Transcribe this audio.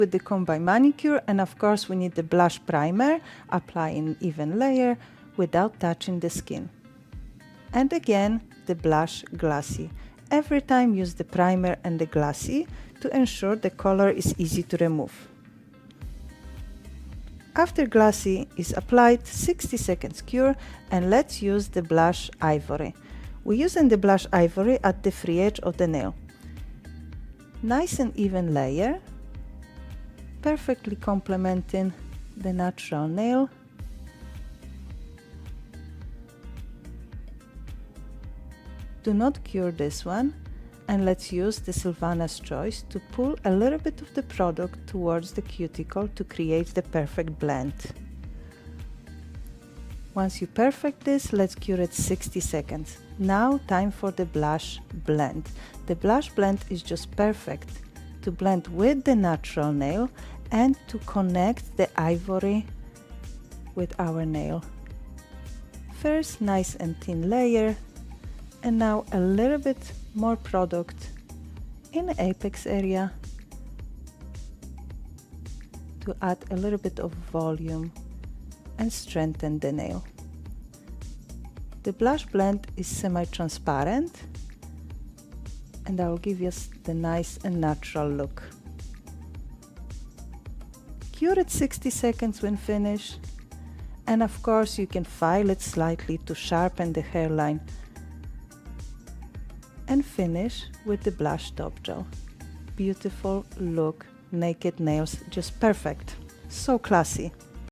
with the Comb by Manicure, and of course we need the blush primer, apply an even layer without touching the skin. And again, the blush Glassy. Every time use the primer and the Glassy to ensure the color is easy to remove. After Glassy is applied, 60 seconds cure, and let's use the blush Ivory. We're using the blush Ivory at the free edge of the nail. Nice and even layer, perfectly complementing the natural nail. Do not cure this one, and let's use the Sylvana's Choice to pull a little bit of the product towards the cuticle to create the perfect blend. Once you perfect this, let's cure it 60 seconds. Now time for the blush blend. The blush blend is just perfect to blend with the natural nail and to connect the ivory with our nail. First, nice and thin layer, and now a little bit more product in the apex area to add a little bit of volume and strengthen the nail. The blush blend is semi-transparent, and I will give you the nice and natural look. Cure it 60 seconds when finished, and of course you can file it slightly to sharpen the hairline, and finish with the blush top gel. Beautiful look, naked nails, just perfect. So classy.